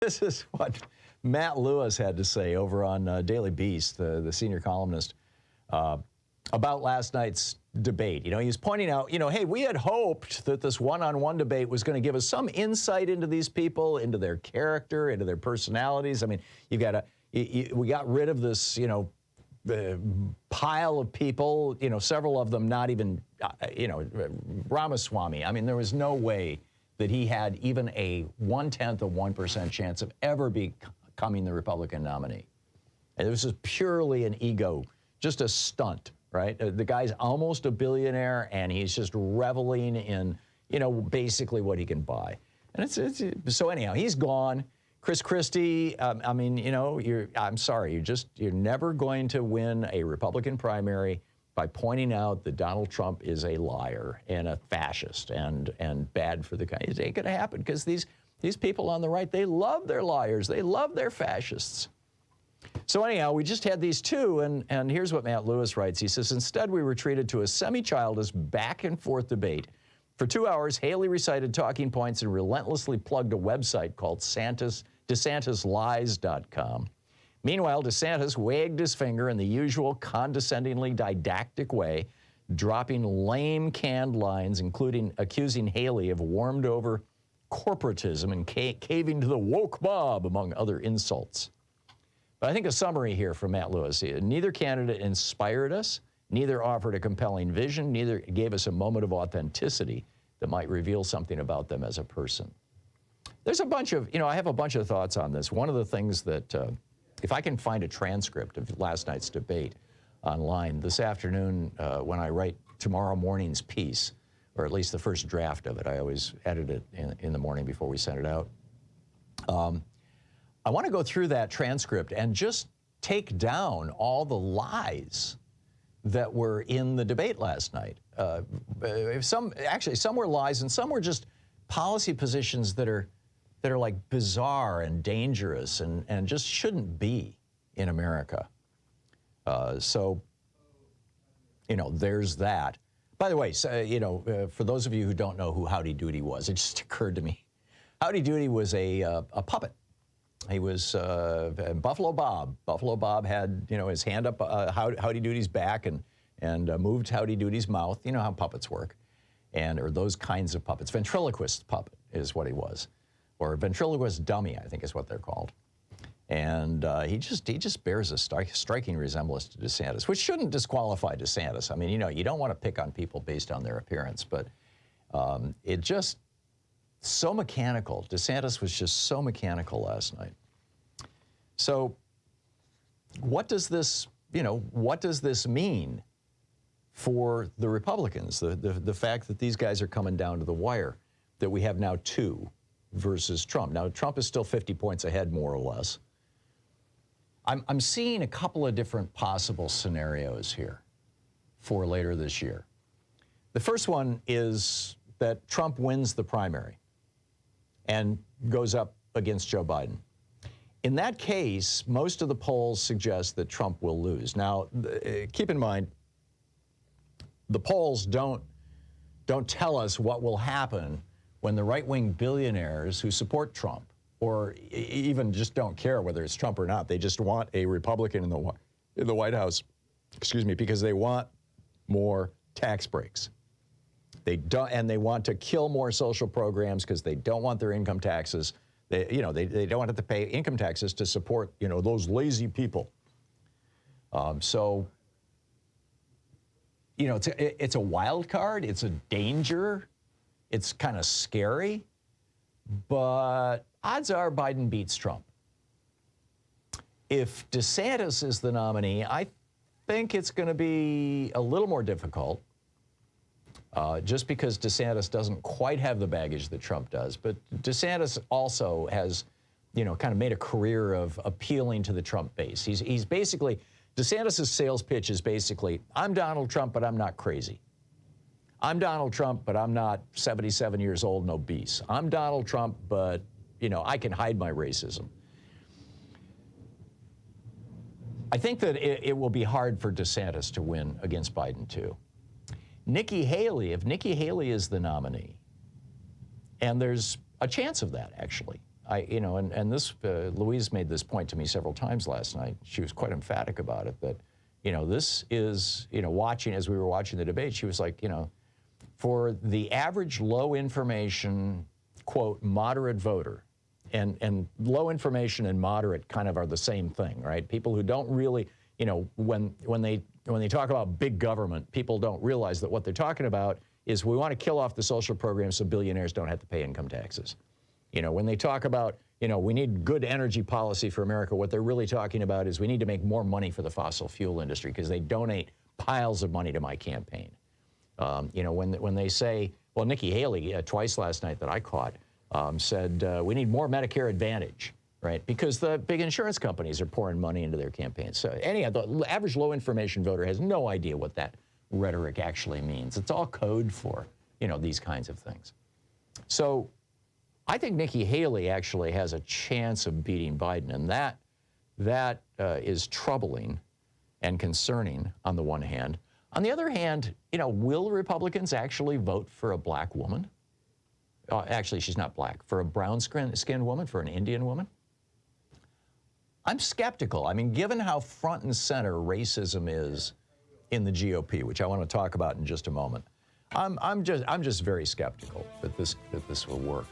This is what Matt Lewis had to say over on Daily Beast, the senior columnist, about last night's debate. You know, he's pointing out, you know, hey, we had hoped that this one-on-one debate was going to give us some insight into these people, into their character, into their personalities. I mean, we got rid of this, you know, pile of people, you know, several of them not even, you know, Ramaswamy. I mean, there was no way that he had even a 0.1% chance of ever becoming the Republican nominee. And this is purely an ego, just a stunt, right? The guy's almost a billionaire, and he's just reveling in, you know, basically what he can buy. And so anyhow, he's gone. Chris Christie, I mean, you know, I'm sorry, you're never going to win a Republican primary by pointing out that Donald Trump is a liar and a fascist and bad for the country. It ain't going to happen because these people on the right, they love their liars. They love their fascists. So anyhow, we just had these two, and here's what Matt Lewis writes. He says, instead, we were treated to a semi-childish back-and-forth debate. For 2 hours, Haley recited talking points and relentlessly plugged a website called DeSantisLies.com. Meanwhile, DeSantis wagged his finger in the usual condescendingly didactic way, dropping lame canned lines, including accusing Haley of warmed-over corporatism and caving to the woke mob, among other insults. But I think a summary here from Matt Lewis. Neither candidate inspired us, neither offered a compelling vision, neither gave us a moment of authenticity that might reveal something about them as a person. There's a bunch of, you know, I have a bunch of thoughts on this. One of the things that, if I can find a transcript of last night's debate online this afternoon, when I write tomorrow morning's piece, or at least the first draft of it, I always edit it in the morning before we send it out. I want to go through that transcript and just take down all the lies that were in the debate last night. Some were lies, and some were just policy positions that are like bizarre and dangerous and just shouldn't be in America. So, you know, there's that. By the way, so, you know, for those of you who don't know who Howdy Doody was, it just occurred to me. Howdy Doody was a puppet. He was Buffalo Bob. Buffalo Bob had, you know, his hand up Howdy Doody's back and moved Howdy Doody's mouth. You know how puppets work, or those kinds of puppets. Ventriloquist puppet is what he was, or ventriloquist dummy, I think is what they're called. And he just bears a striking resemblance to DeSantis, which shouldn't disqualify DeSantis. I mean, you know, you don't want to pick on people based on their appearance, but it just so mechanical. DeSantis was just so mechanical last night. So what does this, you know, what does this mean for the Republicans? The fact that these guys are coming down to the wire, that we have now 2 versus Trump. Now, Trump is still 50 points ahead, more or less. I'm seeing a couple of different possible scenarios here for later this year. The first one is that Trump wins the primary and goes up against Joe Biden. In that case, most of the polls suggest that Trump will lose. Now, keep in mind, the polls don't tell us what will happen when the right-wing billionaires who support Trump, or even just don't care whether it's Trump or not, they just want a Republican in the White House, excuse me, because they want more tax breaks. They want to kill more social programs because they don't want their income taxes. They don't want to have to pay income taxes to support, you know, those lazy people. So, you know, it's a wild card. It's a danger. It's kind of scary. But odds are Biden beats Trump. If DeSantis is the nominee, I think it's going to be a little more difficult. Just because DeSantis doesn't quite have the baggage that Trump does. But DeSantis also has, you know, kind of made a career of appealing to the Trump base. He's basically, DeSantis' sales pitch is basically, I'm Donald Trump, but I'm not crazy. I'm Donald Trump, but I'm not 77 years old and obese. I'm Donald Trump, but, you know, I can hide my racism. I think that it will be hard for DeSantis to win against Biden, too. Nikki Haley, if Nikki Haley is the nominee, and there's a chance of that, actually. and this, Louise made this point to me several times last night. She was quite emphatic about it, that, this is, watching, as we were watching the debate, she was like, for the average low information, quote, moderate voter, and low information and moderate kind of are the same thing, right? People who don't really, when they talk about big government, people don't realize that what they're talking about is we want to kill off the social programs so billionaires don't have to pay income taxes. When they talk about, we need good energy policy for America, what they're really talking about is we need to make more money for the fossil fuel industry because they donate piles of money to my campaign. When they say, well, Nikki Haley, twice last night that I caught, said we need more Medicare Advantage, right? Because the big insurance companies are pouring money into their campaigns. So anyhow, the average low information voter has no idea what that rhetoric actually means. It's all code for, these kinds of things. So I think Nikki Haley actually has a chance of beating Biden, and that is troubling and concerning on the one hand. On the other hand, will Republicans actually vote for a black woman? Actually, she's not black. For a brown-skinned woman, for an Indian woman? I'm skeptical. I mean, given how front and center racism is in the GOP, which I want to talk about in just a moment, I'm just very skeptical that this will work.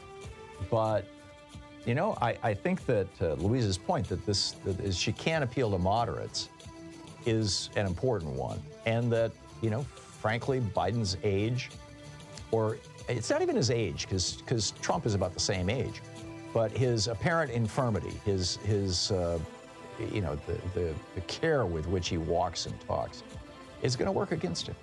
But, I think that Louise's point that she can appeal to moderates is an important one. And that, frankly, Biden's age, or it's not even his age, because Trump is about the same age, but his apparent infirmity, his the care with which he walks and talks, is going to work against him.